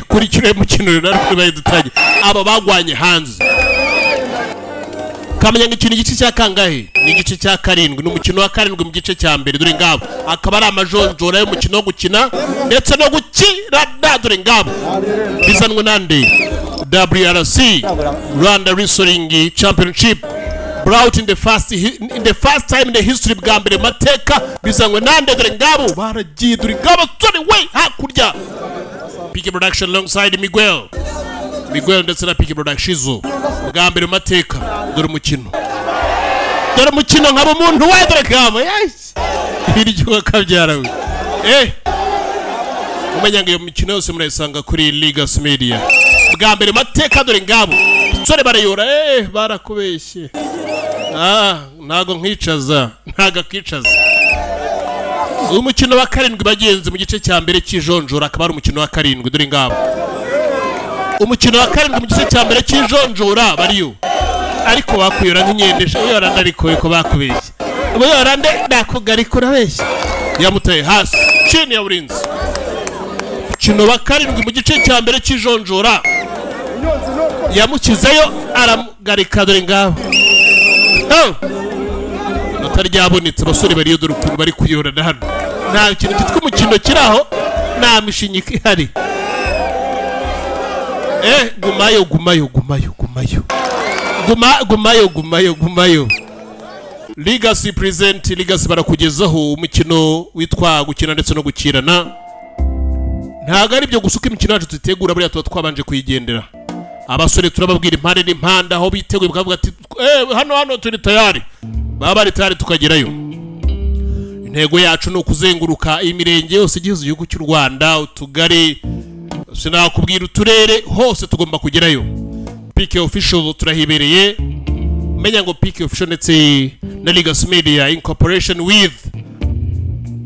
kuri kire mukino rero kuri dutanye aba bagwanye hanze kamenya ikintu igice cya kangahe ni igice cya karindwi n'umukino wa karindwi mu gice cya mbere dore ngabo akaba ari amajonjora y'umukino wo gukina ndetse no gukira dore ngabo bizanwe nande WRC Rwanda Wrestling Championship brought in the first time in the history bwa mbere mateka bizanwe nande dore ngabo baragiye dore ngabo tore we hakurya PK Production alongside Miguel ndetse na PK Production izo bwa mbere mateka dore umukino nkabo umuntu we dore ngabo hiryo kabyara we umenya ngo iyo mikino yose murayisanga kuri Legacy Media bwa mbere mateka dore ngabo sore barayora barakubeshye ntago nkicaza umukino wa karindwi bagenze mu gice cya mbere cy'ijonjora akaba ari umukino wa karindwi dore ngabo umukino wa karindwi mu gice cya mbere cy'ijonjora bariyo ariko bakuyora nk'inyendesha uyoranda ariko ko bakubeshye uyorande ndakugarika urabeshye yamutaye hasi chini ya burinzi umukino wa karindwi mu gice cya mbere cy'ijonjora yamukizayo aramugarika dore ngabo nataryabonetse abasore bariyo dore ukuntu bari kuyorana hano nta kintu cyitwa umukino kiraho nta mishinyika ihari gumayo Legacy present Legacy barakugezaho umukino witwa gukina ndetse no gukirana ntago ari byo gusuka imikino yacu tutegura buriya tuba twabanje kuyigendera abasore turababwira impande n'impanda aho biteguye bakavuga ati hano turi tayari baba bari tayari tukagerayo intego yacu ni ukuzenguruka imirenge yose igize igihugu cy'u Rwanda utugari sinakubwira uturere hose tugomba kugerayo PK Official turahibereye menya ngo PK Official ndetse na Legacy Media in cooperation with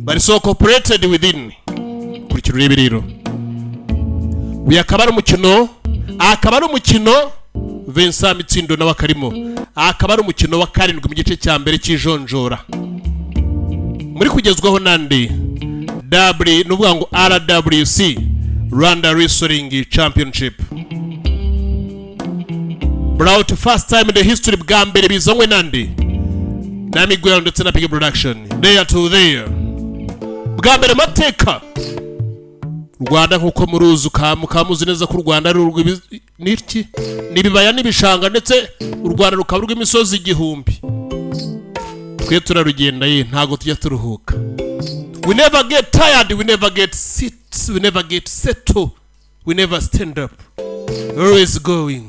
bari so cooperated within kurikira urebe rero uyu akaba ari umukino Vincent Mitsindo nawe akarimo akaba ari umukino wa karindwi mu gice cya mbere cy'ijonjora muri kugezwaho nande nuvuga ngo RWC Rwanda Wrestling Championship brought first time in the history bwa mbere bizanywe nande na Miguel ndetse na PK Production there to there bwa mbere mateka Rwanda nkuko muruzi mukamuzi neza ko Rwanda ari n'iki nibibaya n'ibishanga ndetse u Rwanda rukaba rw'imisozi igihumbi twe turarugenda ntago tujya turuhuka we never get tired we never get sit we never get settle we never stand up always going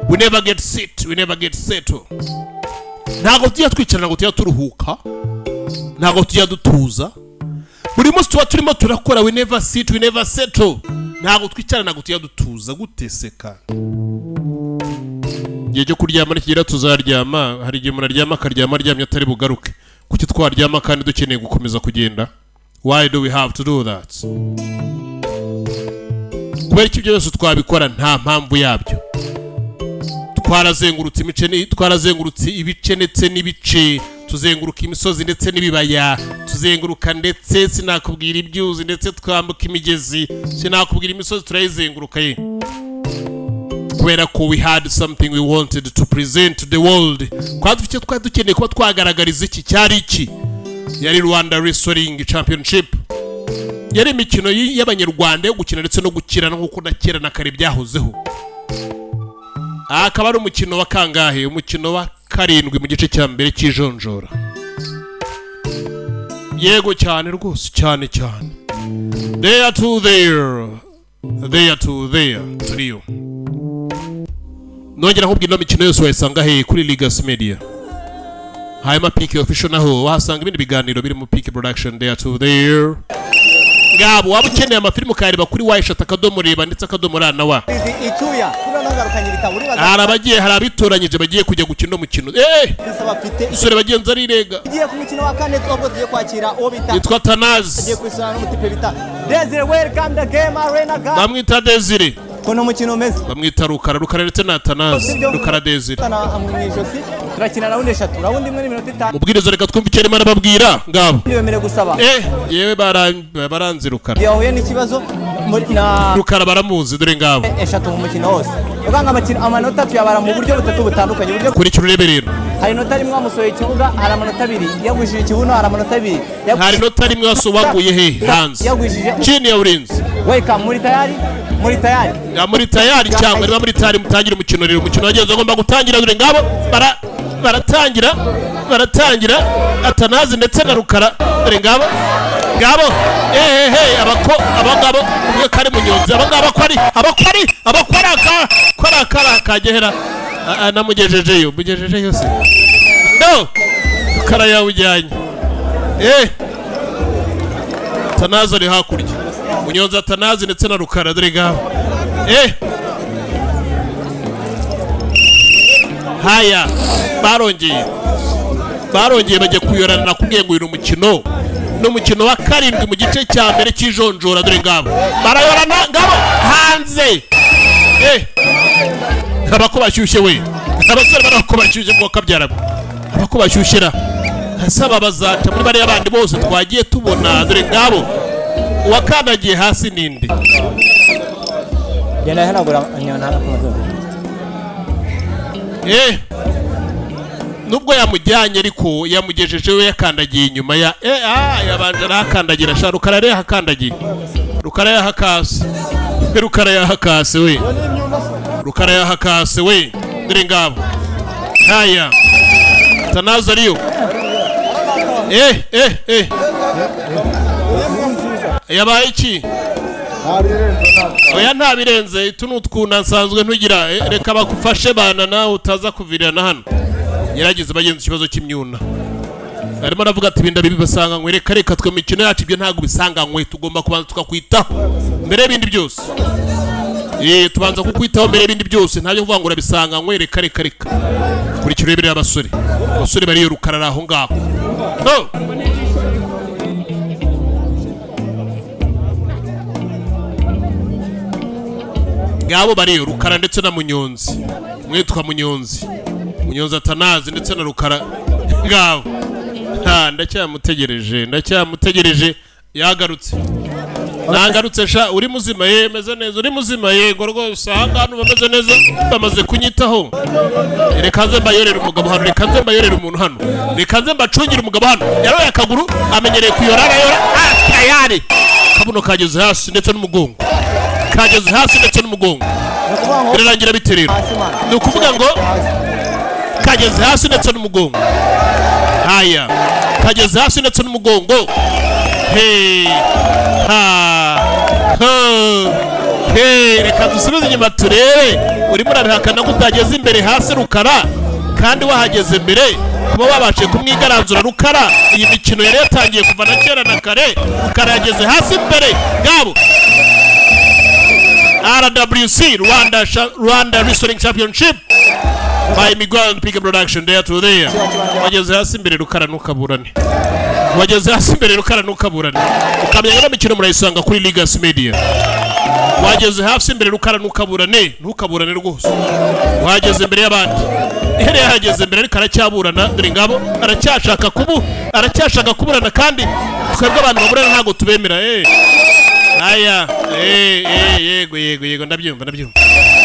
we never get sit we never get settle ntago tujya twicara ntago tujya turuhuka ntago tujya dutuza buri munsi tuba turimo turakora we never sit we never settle ntago twicara ntago tujya dutuza guteseka igihe cyo kuryama nikigera tuzaryama hari igihe umuntu aryama akaryama aryamye atari bugaruke kuki twaryama kandi dukeneye gukomeza kugenda why do we have to do that kubera iki byose twabikora nta mpamvu yabyo twarazengurutse ibice ndetse n'ibice tuzenguruka imisozi ndetse n'ibibaya tuzenguruka ndetse sinakubwira ibyuzi ndetse twambuka imigezi sinakubwira imisozi turayizenguruka kubera ko we had something we wanted to present to the world twari dukeneye kuba twagaragariza iki cyari iki yari Rwanda Wrestling Championship yari imikino y'abanyarwanda yo gukina ndetse no gukirana nk'uko na kera na kare byahozeho akaba ari umukino wa kangahe umukino wa karindwi mu gice cya mbere cy'ijonjora yego cyane rwose cyane there to there turiyo nongera nkubwira ino mikino yose wayisanga kuri Legacy Media hanyuma PK Official naho wahasanga ibindi biganiro biri mu PK Production there to there ngabo waba ukeneye amafilmu ukareba kuri wayishata akadomo reba ndetse akadomo rana wa hari abitoranyije bagiye kujya gukina umukino isore bagenza rirega igiye ku mukino wa kane twabwo tugiye kwakira uwo bita yitwa Tanazi igiye kwisana n'umutipe bita Desire welcome the game arena guy bamwita Desire kono mukino umeze bamwita Rukara ndetse na Tanazi Rukara Desire amwijosi turakina raundi 3 raundi imwe n'iminota 5 mubwirizo reka twumve icyo arimo arababwira ngabo niwemere gusaba yewe baranze Rukara yahuye n'ikibazo Rukara baramuzi dore ngabo eshatu mu mukino wose uganga amanota tuyabara mu buryo butatu butandukanye buryo kuri kirurebe rero hari inota rimwe amusoye ikibuga hari amanota abiri yagwishije ikibuno hari amanota abiri hari inota rimwe wasobaguye he hanze chini ya ulinzi weka muri tayari muri tayari cyangwa niba muri tayari mutangira umukino rero umukino wageze agomba gutangira dore ngabo baratangira Atanazi ndetse na Rukara dore ngabo abangabo umwe kari munyonzi abangabo abakwari kagehera namugejejeyo se no Rukara yawujyanye Atanazi ari hakurya munyonzi Atanazi ndetse na Rukara dore ngabo haya barongeye bajya kuyorana nakubwiye ngo uyu umukino n'umukino wa karindwi mu gice cya mbere cy'ijonjora dore ngabo barayorana ngabo hanze abako bashyushye we abasore barako bashyushye ngo kabyara abako bashyushyira hasaba bazaca muri bari abandi bose twagiye tubona dore ngabo uwakandagiye hasi ninde yenda hanagura anyana nubwo yamujyanye ariko yamugejeje we yakandagiye inyuma yabanje arahakandagira sha Rukara re hakandagiye Rukara yahakase we dore ngabo haya Atanazi ariyo yabaye iki oya nta birenze tunutwuna nsanzwe ntugira reka bakufashe bana nawe utaza kuvirana hano yaragize bagenza ikibazo cy'imyuna arimo aravuga ati binda bibi basanga ngwe reka twe mikino yacu ibyo ntago bisanga ngwe tugomba kubanza tukakwitaho mbere y'ibindi byose tubanza kukwitaho mbere y'ibindi byose ntabyo kuvuga ngo urabisanga ngwe reka kuri kirebere abasore bari Rukara aho ngaho ngabo bari Rukara ndetse na munyonzi mwitwa munyonzi Atanazi ndetse na Rukara ngabo ndacyamutegereje yagarutse nagarutse sha uri muzima meze neza uri muzima ngo rwose ahangana bameze neza bamaze kunyitaho reka nze mbayorere umugabo hano reka nze mbayorere umuntu hano reka nze mbacungire umugabo hano yaroye akaguru amenyereye kuyorara tayari kabuno kageze hasi ndetse n'umugongo birarangira biterera ni ukuvuga ngo kageze hasi ndetse n'umugongo haya kageze hasi ndetse n'umugongo reka dusubize inyuma turebe urimo urabihakana ko utageze imbere hasi Rukara kandi wahageze mbere kuba wabashe kumwigaranzura Rukara iyi mikino yari yatangiye kuva na kera na kare Rukara yageze hasi imbere ngabo RWC Rwanda Wrestling Championship by Miguel Pique Production there to there wageze hasi imbere Rukara nukaburane ukamenya ngo mikino murayisanga kuri Legacy Media wageze hasi imbere Rukara nukaburane rwose wageze imbere y'abandi yahageze imbere ariko aracyaburana dore ngabo aracyashaka kuburana kandi twebwe abantu baburana ntago tubemera aya yego ndabyumva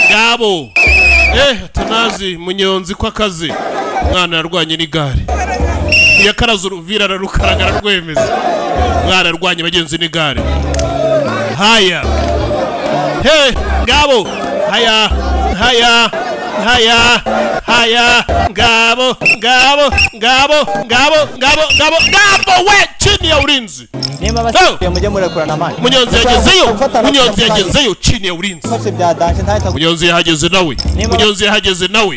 ngabo Atanazi munyonzi kwa kazi mwana yarwanye n'igare yakaraza uruvira ararukaragara rwemeza mwana yarwanye bagenzi n'igare haya ngabo ngabo we chini ya ulinzi nimba basiye mujye murekurana amani munyonzi yagezeyo chini ya ulinzi munyonzi yahageze nawe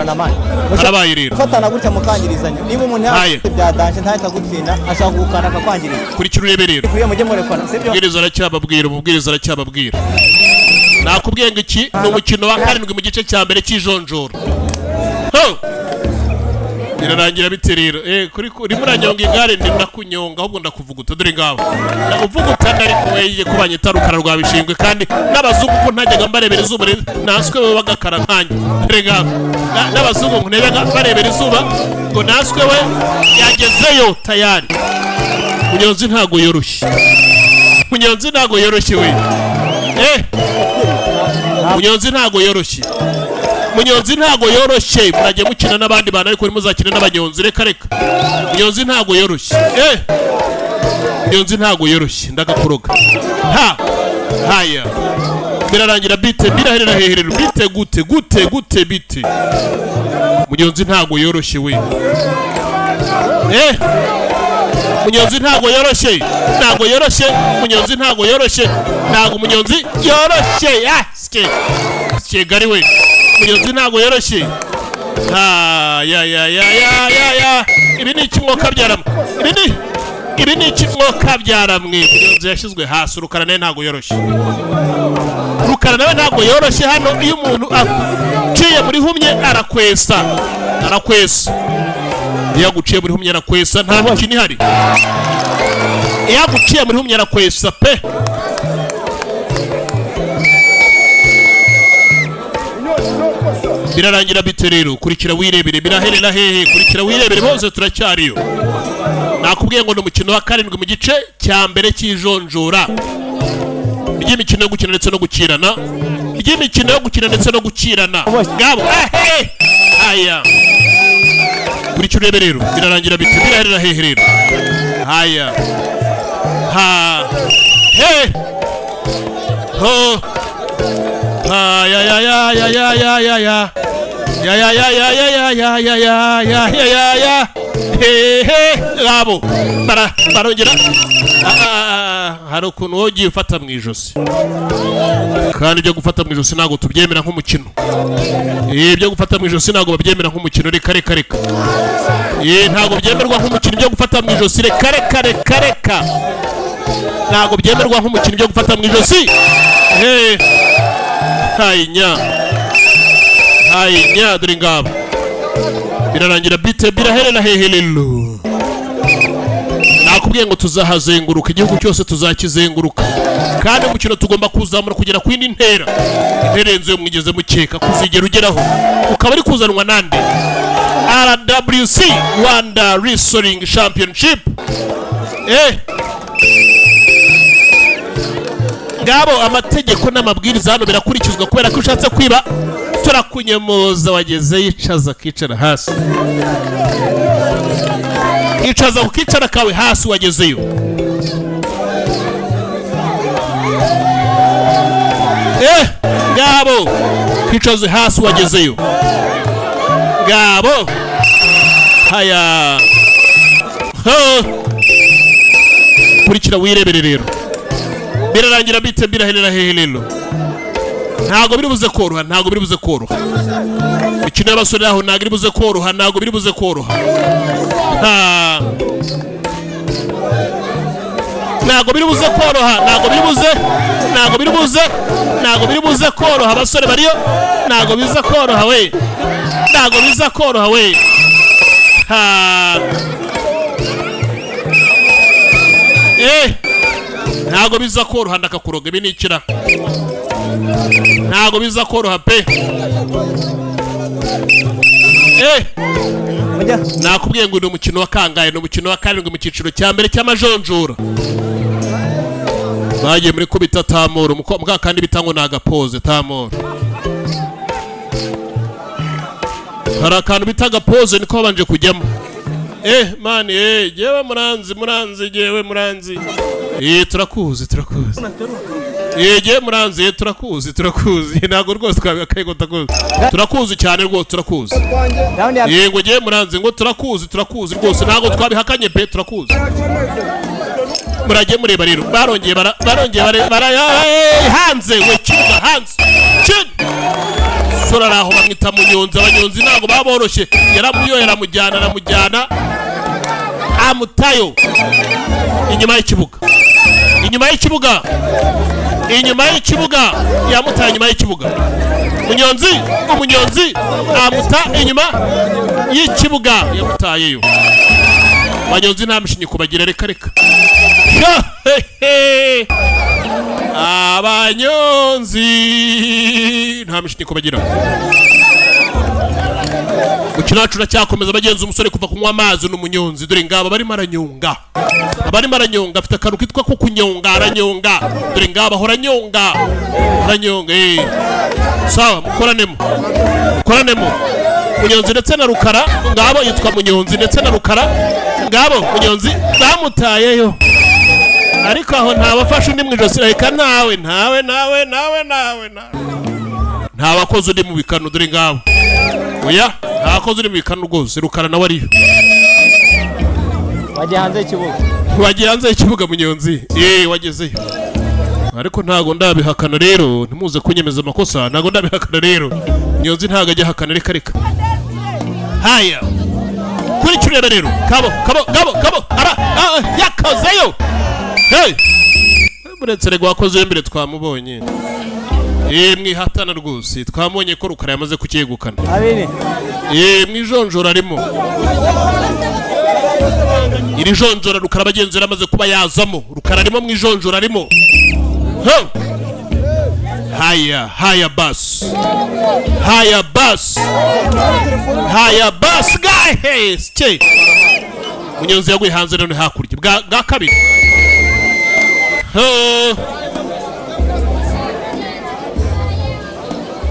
arabaye rero fatana gutya mukangirizanya niba umuntu yafite byadanje ntahita gutsinda ashaka gukana akakwangiriza kuri kirurebe rero mujye murekurana sibyo ubwiriza aracyababwira nakubwiye ngo iki ni umukino wa karindwi mu gice cya mbere cy'ijonjoro birarangira biterera kuri muranyonga igare ndakunyonga ahubwo ndakuvuguta dore ngaho uvuguta ariko weye kubanyita Rukara rwa bishingwe kandi n'abazungu ko ntajyaga mbarebera izuba naswe we bagakara nkanje dore ngaho n'abazungu ngo ntebe barebera izuba ngo naswe we yagezeyo tayari munyonzi ntago yoroshye we Munyonzi ntago yoroshye. Munyonzi ntago yoroshye. Murajye mukina n'abandi bantu ariko nimuzakina n'abanyonzi. Reka Munyonzi ntago yoroshye. Munyonzi ntago yoroshye. Ndagakuroga. Haya. Birarangira bite biraherera heherero. Bite gute bite. Munyonzi ntago yoroshye we. Munyonzi ntago yoroshye. Munyonzi ntago yoroshye. Ntago Munyonzi yoroshye. Ske gari we. Munyonzi ntago yoroshye. Ya. Ibi ni ikimwoka byaramwe. Ibi ni ikimwoka byaramwe. Munyonzi yashizwe hasi. Rukara nawe ntago yoroshye. Ntago yoroshye hano iyo umuntu aciye muri humye arakwesa. Iyo aguciye muri humye arakwesa nta mikino ihari. Iyo aguciye muri humye arakwesa pe. Birarangira bite rero. Kurikira wirebere. Biraherera hehe. Kurikira wirebere bose turacyariyo. Nakubwiye ngo ni umukino wa 7 mu gice cya mbere cy'ijonjora. Ry'imikino yo gukina ndetse no gukirana. Ngabo haya. Kurikira urebe rero. Birarangira bite. Biraherera hehe rero. Haya. Ngabo barongera. Hari ukuntu wogiye ufata mu ijosi. Kandi ibyo gufata mu ijosi ntago tubyemera nk'umukino. Ibyo gufata mu ijosi ntago babyemera nk'umukino. Reka. Ntago byemerwa nk'umukino ibyo gufata mu ijosi. Reka. Ntago byemerwa nk'umukino ibyo gufata mu ijosi. Hayinya dore ngabo. Birarangira bite biraherera hehelelo. Nakubwiye ngo tuzahazenguruka igihugu cyose tuzakizenguruka. Kandi umukino tugomba kuzamura kugera ku yindi ntera. Interenzo yo mwigeze mukeka kuzigera ugeraho. Ukaba ari kuzanwa nande. RWC Rwanda Wrestling Championship. Ngabo amategeko n'amabwiriza hano birakurikizwa kubera ko ushatse kwiba turakunyemoza. Wageze yicaza kicara hasi. Icaza ukicara kawe hasi wagezeyo. Ngabo kicaze hasi wagezeyo. Ngabo haya. Kurikira wirebere rero. Birarangira bite biraherera hehelelo. Ntago biribuze koroha. Ikino y'abasore aho ntago biribuze koroha. Ntago biribuze koroha koroha. Abasore bariyo ntago biza koroha we. Ntago biza koroha ndakakuroga. Ibi ni ikira. Ntago biza koroha pe. Nakubwiye ngo ni umukino wa kangahe. Ni umukino wa 7 mu cyiciro cya mbere cy'amajonjora. Bagiye muri kubita Tamoro. Muka kandi bitango nagapoze Tamoro. Hari akantu bitaga pose niko babanje kujyamo. Mani jewe muranzi jewe muranzi. Turakuzi. Jewe muranzi turakuzi. Ntago rwose twabikaye ngo takuzi. Turakuzi cyane rwose turakuzi. Ngo jewe muranzi ngo turakuzi rwose ntago twabihakanye pe turakuzi. Murajye mureba rero. Barongeye hanze we kibuga hanze. Sora raho bamwita Munyonzi. Abanyonzi ntago baboroshye. Yaramujyana amutayo inyuma y'ikibuga. Yamutaye inyuma y'ikibuga. Umunyonzi amuta inyuma y'ikibuga. Yamutayeyo. Abanyonzi nta mishinyi kubagira. Reka abanyonzi nta mishinyi kubagira. Umukino wacu uracyakomeza bagenza umusore kuva kunywa amazi n'umunyonzi dore ngaba barimo aranyonga abarimo aranyonga afite akantu kitwa ko kunyonga aranyonga dore ngaba ahora anyonga sawa mukoranemo Munyonzi ndetse na Rukara ngabo yitwa Munyonzi ndetse na Rukara ngabo Munyonzi bamutayeyo ariko aho ntabafasha undi mu ijosi reka nawe nta bakoze undi mu bikano dore ngabo oya nta bakoze undi mu bikano rwose Rukara nawe ariyo wagiye hanze y'ikibuga Munyonzi wagezeyo ariko ntago ndabihakana rero ntimuze kunyemeza amakosa ntago ndabihakana rero Munyonzi ntago ajya hakana reka haya kuri kirera rero kabo ara yakozeyo hey buretse rego wakoze imbere twamubonye mwihatana rwose twamubonye ko Rukara yamaze kucyegukana mwijonjora arimo iri jonjora Rukara bagenzi yamaze kuba yazamo Rukara arimo mwijonjora arimo haya bus guys Munyonzi yaguye hanze none hakurya bwa kabiri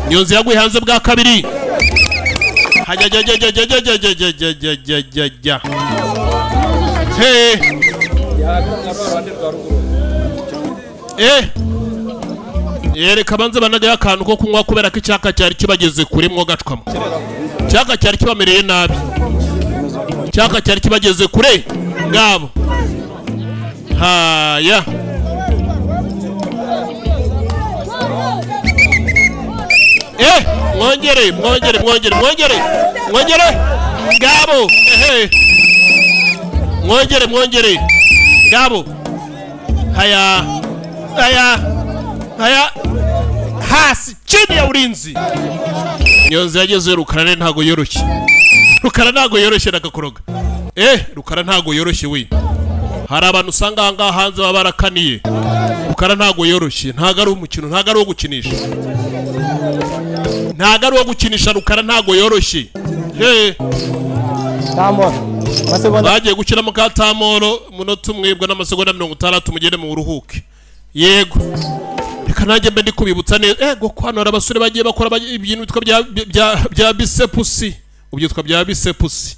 Munyonzi yaguye hanze bwa kabiri reka banze banagaye akantu ko kunywa kubera ko icyaka cyari kibageze kure mwo gacwamo icyaka cyari kibamereye nabi icyaka cyari kibageze kure ngabo haya mwongere ngabo mwongere ngabo haya hasi chini ya ulinzi Munyonzi yageze Rukara ntago yoroshye nakakoroga Rukara ntago yoroshye we hari abantu usanga hanga hanze baba barakaniye Rukara ntago yoroshye ntago ari umukino ntago ari wo gukinisha Rukara ntago yoroshye bagiye gukina mu katamoro munota umwebwe n'amasegonda 60 mugende mu uruhuke yego reka nanjye mbe ndi kubibutsa neza kwanora abasore bagiye bakora ibintu bitwa bya bicepusi ubyitwa bya bicepusi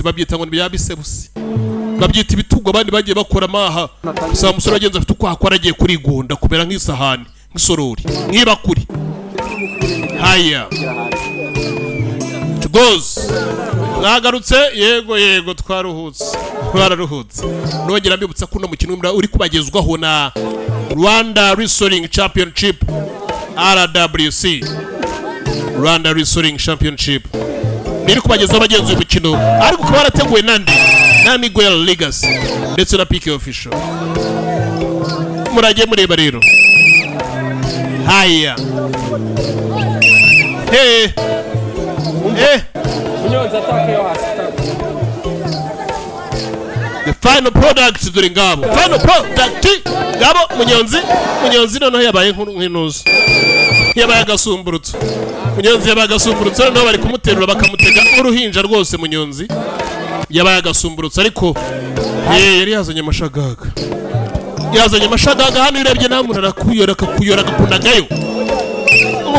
babyita ngo bya bicepusi babyita ibitugo abandi bagiye bakora amaha gusa umusore wagenze afite uko akora agiye kurigunda kumera nk'isahani nk'isorori nk'ibakuri haya goes mwagarutse yego twararuhutse nongera mbibutsa kuno mukino uri kubagezwaho na Rwanda Wrestling Championship RWC Rwanda Wrestling Championship biri kubagezwaho bagenzi umukino ariko kuba barateguwe na Miguel Legacy ndetse na PK Official murage mureba rero haya Munyonzi atake yo hasi the final product dore ngabo ngabo Munyonzi noneho yabaye nk'intuzo yabaye agasumburutso Munyonzi yabaye agasumburutso noneho bari kumuterura bakamutega uruhinja rwose Munyonzi yabaye agasumburutso ariko yari yazanye amashagaga hano urebye nta muntu arakuyora agakunagayo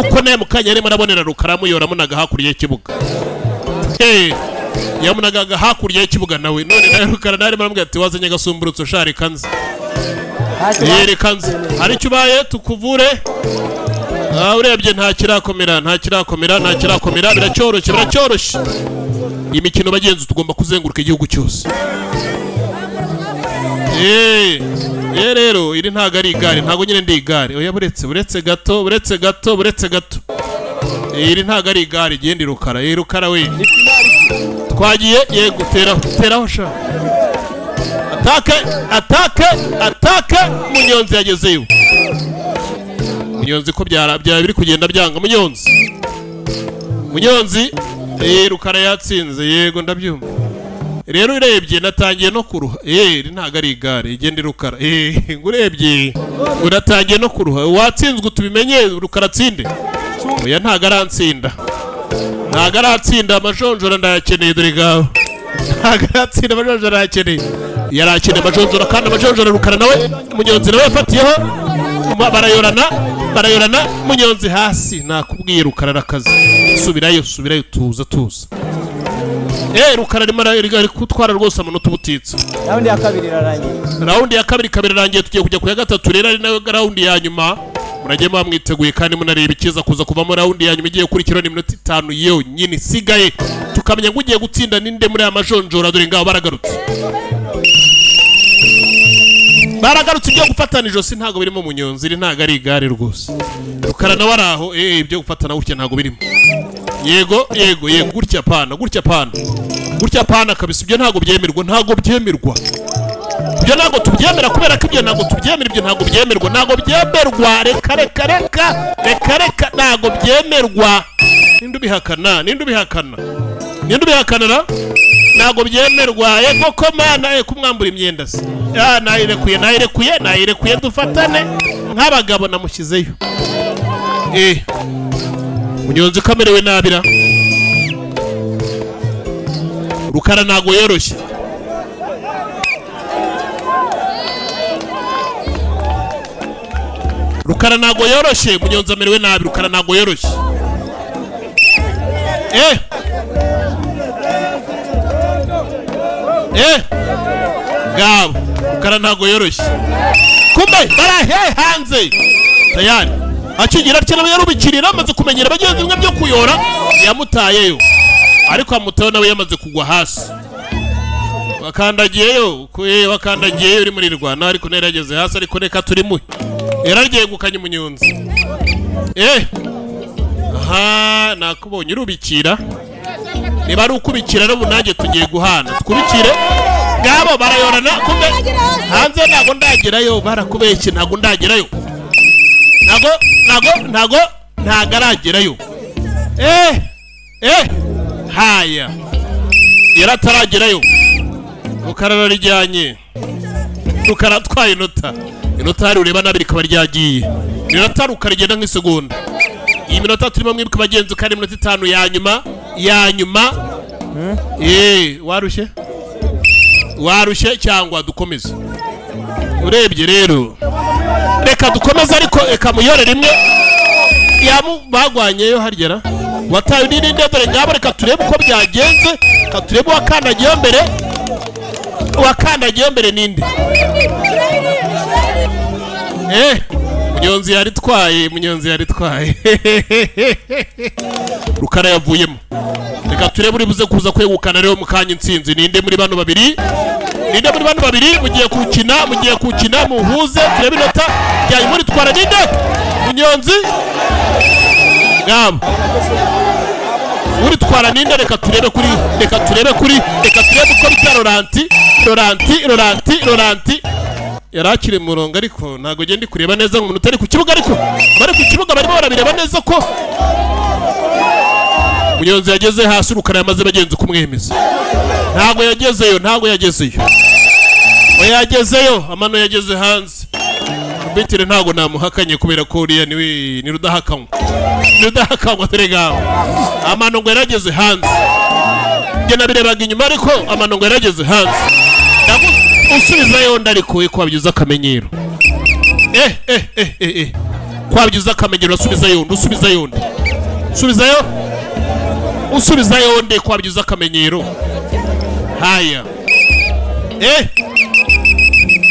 uko naye mukanya arimo arabonera Rukara muyoramo nagahakurya y'ikibuga yamunaga hakurya y'ikibuga nawe none nawe Rukara nari baramubwira ati wazanye agasumburutso shari kanze hari icyo ubaye tukuvure urebye nta kirakomera biracyoroshye imikino bagenzi tugomba kuzenguruka igihugu cyose rero iri ntago ari igare ntago nyine ndi igare oya buretse gato iri ntago ari igare genda Rukara we twagiye yego teraho sha atake Munyonzi yagezeyo Munyonzi ko byara biri kugenda byanga Munyonzi Rukara yatsinze yego ndabyumva rero urebye natangiye no kuruha ntago ari igare igenda Rukara urebye unatangiye no kuruha watsinzwe tubimenye Rukara tsinde oya ntago aratsinda amajonjora ndayakeneye dore gaho ntago aratsinda amajonjora ndayakeneye yarakeneye amajonjora kandi amajonjora Rukara nawe Munyonzi nawe yafatiyeho barayorana Munyonzi hasi nakubwiye Rukara arakaze subirayo tuza Rukara ari kutwara rwose amanota ubutitsa raundi ya kabiri irarangiye tugiye kujya ku ya gatatu rero ari nayo raundi ya nyuma murajye mwamwiteguye kandi munareba ikiza kuza kuvamo raundi ya nyuma igiye kurikiraho n'iminota 5 yonyine isigaye tukamenya ngo ugiye gutsinda ninde muri aya majonjora dore ngaho baragarutse ibyo gufatana ijosi ntago birimo Munyonzi ntago ari igare rwose Rukara nawe araho ibyo gufatana gutya ntago birimo yego gutya pana kabisa ibyo ntago byemerwa ibyo ntago tubyemera kubera ko ibyo ntago tubyemera ibyo ntago byemerwa reka ntago byemerwa ninde ubihakana ntago byemerwa yego ko mana kumwambura imyenda se nayirekuye dufatane nk'abagabo namushyizeyo Munyonzi kamerewe nabira Rukara ntago yoroshye Munyonzi amerewe nabi Rukara ntago yoroshye gabo Rukara ntago yoroshye kumbe barahe hanze tayari akigira atyo nawe yarubikirira amaze kumenyera abagenzi bimwe byo kuyora yamutayeyo ariko amutayo nawe yamaze kugwa hasi wakandagiyeyo uri muri Rwanda ariko nerageze hasi ariko reka turi muhe yaragiye gukanya Munyonzi nakubonye urubikira niba ari ukubikira no bunage tugiye guhana twubikire ngabo barayorana kumbe hanze ntago ndagerayo barakubeshye ntago ndagerayo ntago aragerayo haya yarataragerayo Rukara rarijyanye Rukara atwaye inota hari ureba nabiri kaba ryagiye inota Rukara igenda nk'isegonda iyi minota turimo mwibuka abagenzi kandi iminota 5 ya nyuma warushye cyangwa dukomeze urebye rero reka dukomeze ariko reka muyore rimwe bagwanyeyo hargera wataye n'inde dore ngabo reka turebe uko byagenze turebe wakandagiye mbere ninde Munyonzi yaritwaye Rukara yavuyemo reka turebe uri buze kuza kwegukana rero mukanya intsinzi ninde muri bano babiri mugiye gukina muhuze turebe inota ryayi muri twara ninde Munyonzi ngabo uri twara ninde reka turebe uko bita Rolanti yarakire murongo ariko ntago gende kureba neza ngo umuntu utari ku kibuga ariko bari ku kibuga barimo barabireba neza ko Munyonzi yageze hasi Rukara yamaze bagenzi kumwemeza ntago yagezeyo amano yageze hanze Bitire ntago namuhakanye kubera ko uriya ni rudahakanywa terega amano ngo yarageze hanze nge nabirebaga inyuma ariko amano ngo yarageze hanze usubizayo ndariko kwabyuza akamenyero kwabyuza akamenyero usubizayo nde kwabyuza akamenyero haya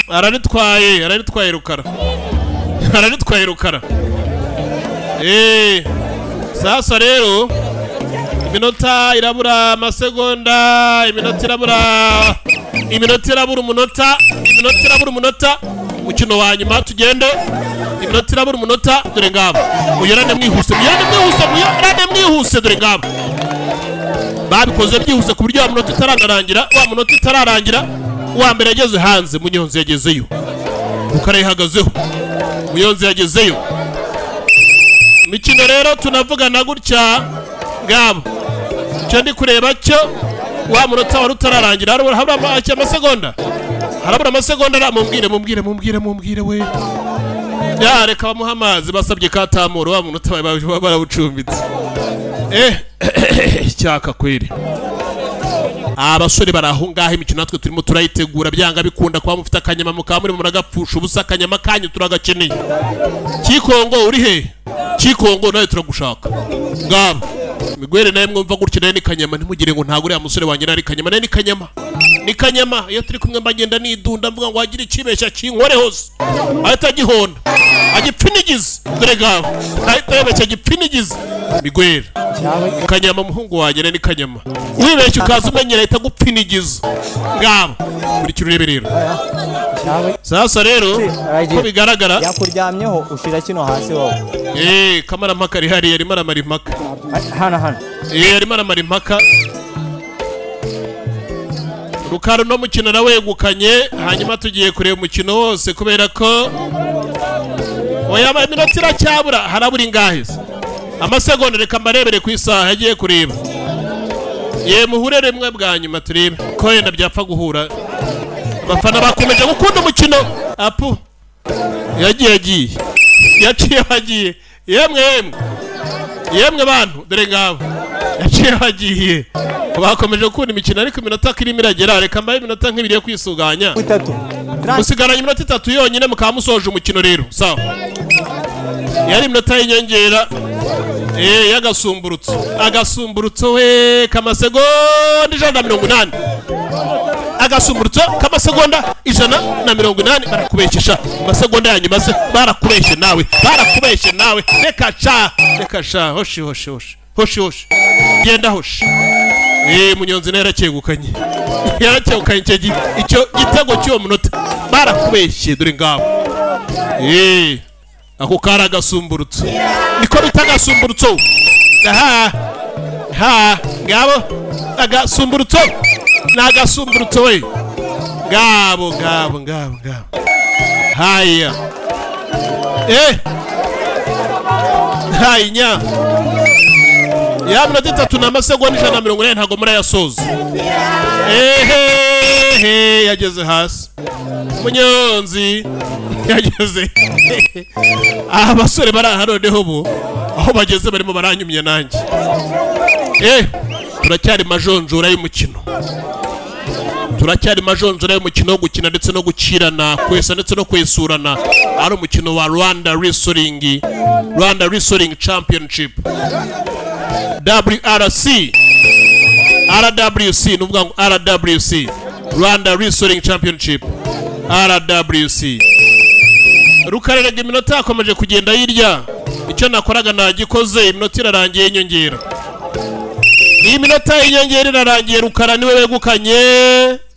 araritwaye Rukara sasa rero iminota irabura amasegonda iminota irabura umunota mukino wa nyuma tugende iminota irabura umunota dore ngabo muyarane mwihuse dore ngabo babikoze byihuse ku buryo wa munota itararangira wa mbere yageze hanze Munyonzi yagezeyo Rukara yihagazeho Munyonzi yagezeyo imikino rero tunavugana gutya ngabo cyo ndi kureba cyo wa munota wari utararangira harabura amasegonda mumbwire we reka bamuha amazi basabye katamuro wa muntu utabaye barabucumbitse cyaka kweri abasore barahungaho imikino natwe turimo turayitegura byanga bikunda kwa mufite akanyama mukaba muri muragapfusha ubusa akanyama kanyu turagakeneye Kikongo uri he Kikongo nawe turagushaka ngabo Migwere naye mwumva gutya naye ni kanyama ntimugire ngo ntago uri amusore wanjye nari kanyama naye ni kanyama iyo turi kumwe mbagenda nidunda mvuga ngo wagira ikibeshya kinkore hose ahita gihonda agipfinigize dore ngabo ahita yabeshya agipfinigize Migwere kanyama muhungu wanjye ni kanyama wibeshye ukaza umenyera ahita gupfinigiza ngabo buri kintu urebe rero sasa rero ko bigaragara yakuryamyeho ushira kino hasi wowe kamara mpaka rihari yari maramara impaka hana yari maramara impaka Rukaro no mukino nawe yegukanye hanyuma tugiye kureba umukino wose kubera ko oya minota iracyabura harabura ingahe amasegonda reka mbarebere ku isaha yagiye kureba muhure rimwe bwa nyuma turebe ko yenda byapfa guhura abafana bakomeje gukunda umukino apu yagiye yemwe bantu dore ngabo yagiye bakomeje gukunda imikino ariko iminota kirimo iragera reka mbaye iminota nk'ibiri yo kwisuganya musigaranye iminota 3 yonyine mukaba musoje umukino rero sawa yari iminota y'inyongera agasumburutso we kamasegonda 180 agasumburutso kamasegonda 180 barakubekesha amasegonda yanyu maze barakubeshye nawe reka sha hoshi genda hoshi munyonzi yarakegukanye icyo gitego cy'uwo munota barakubeshye dore ngabo ako kara agasumburutso niko bita agasumburutso ngabo agasumburutso nagasumburutso we ngabo haya hayinya ya minota 3 n'amasegonda 180 ntago murayasoza yageze hasi munyonzi yageze abasore baraharoneho bo aho bageze barimo baranyumye nanjye turacyari majonjora y'umukino wo gukina ndetse no gukirana kwesa ndetse no kwesurana ari umukino wa Rwanda Wrestling Championship RWC nuvuga ngo RWC Rwanda Wrestling Championship RWC rukarerega iminota yakomeje kugenda yirya icyo nakoraga nagikoze iminota irarangiye inyongera iyi minota y'inyongera irarangiye rukara niwe wegukanye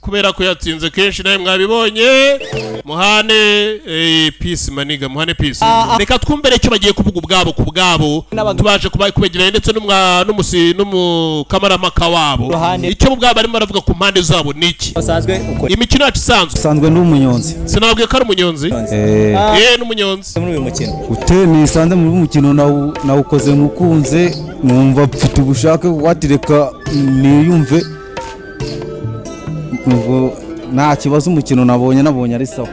kubera ko yatsinze kenshi nawe mwabibonye muhane peace maniga muhane peace reka twumbere icyo bagiye kuvuga ubwabo tubaje kubegeranya ndetse n'umukamarampaka wabo icyo ubwabo barimo baravuga ku mpande zabo niki imikino yacu isanzwe n'umunyonzi sinabwiye ko ari umunyonzi n'umunyonzi muri uyu mukino nisanze muri uyu mukino nawukoze mukunze numva mfite ubushake watireka niyumve nta kibazo umukino nabonye ari sawa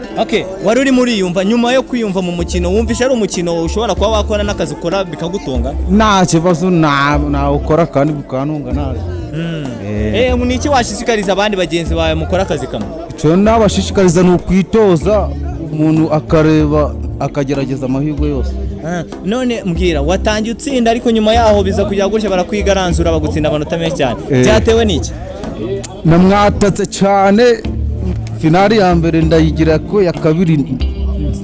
wari uri muri yumva nyuma yo kwiyumva mu mukino wumvisha ari umukino ushobora kuba wakora n'akazi ukora bikagutunga nta kibazo nawukora kandi bukantunga nawe ni iki washishikariza abandi bagenzi bawe mukora akazi kamwe icyo nabashishikariza ni ukwitoza umuntu akareba akagerageza amahirwe yose none mbwira watangiye utsinda ariko nyuma yaho biza kujya gutya barakwigaranzura bagutsinda amanota menshi cyane byatewe n'iki namwatatse cyane finali ya mbere ndayigira ko ya kabiri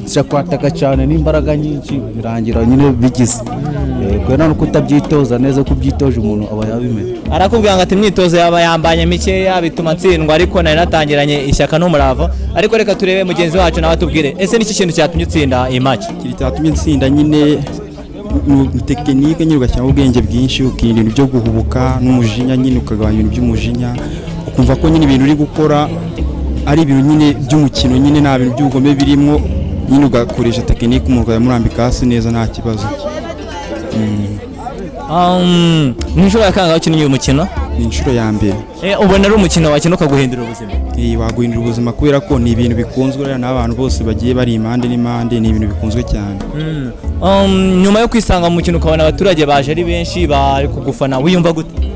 nshyakwataka cyane n'imbaraga nyinshi birangira nyine bigize kwera no kutabyitoza neza kubyitoje umuntu aba yabimenye arakubwira ngo ati imyitozo yaba yambanye mikeya bituma ntsindwa ariko nari natangiranye ishyaka n'umurava ariko reka turebe mugenzi wacu nawe atubwire ese niki kintu cyatumye utsinda iyi match cyatumye ntsinda nyine tekinike nyine ugashyiraho ubwenge bwinshi ukirinda ibintu byo guhubuka n'umujinya nyine ukagabanya ibintu by'umujinya ukumva ko nyine ibintu uri gukora ari ibintu nyine by'umukino nyine nta bintu by'ubugome birimo nyine ugakoresha tekinike umuntu yamurambika hasi neza nta kibazo nishobora kanga ukinnye uyu mukino ni inshuro ya mbere. ubona ari umukino wakina ukaguhindura ubuzima? Waguhindura ubuzima kubera ko ni ibintu bikunzwe n'abantu bose bagiye bari impande n'impande, ni ibintu bikunzwe cyane. Nyuma yo kwisanga mu mukino ukabona abaturage baje ari benshi bari kugufana, wiyumva gute?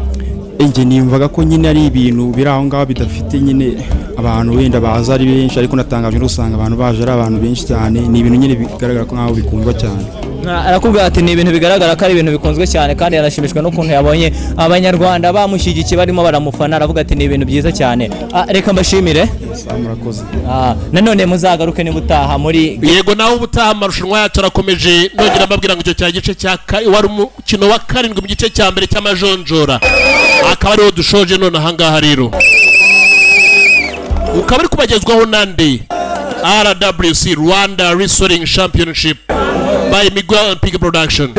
Njye niyumvaga ko nyine ari ibintu biri aho ngaho bidafite nyine abantu wenda baza ari benshi, ariko natangajwe no gusanga abantu baje ari abantu benshi cyane. Ni ibintu nyine bigaragara ko nkaho bikundwa cyane. Arakubwira ati ni ibintu bigaragara ko ari ibintu bikunzwe cyane, kandi yanashimishwa n'ukuntu yabonye abanyarwanda bamushyigikiye barimo baramufana. Aravuga ati ni ibintu byiza cyane. Reka mbashimire. Murakoze. Nanone muzagaruke niba utaha muri yego naho ubutaha amarushanwa yacu arakomeje. Nongera mbabwira ngo icyo cya gice cya wari umukino wa 7 mu gice cya mbere cy'amajonjora, akaba ariho dushoje none ahangaha rero ukaba ari kubagezwaho nande RWC Rwanda Wrestling Championship by Miguel Pig Production.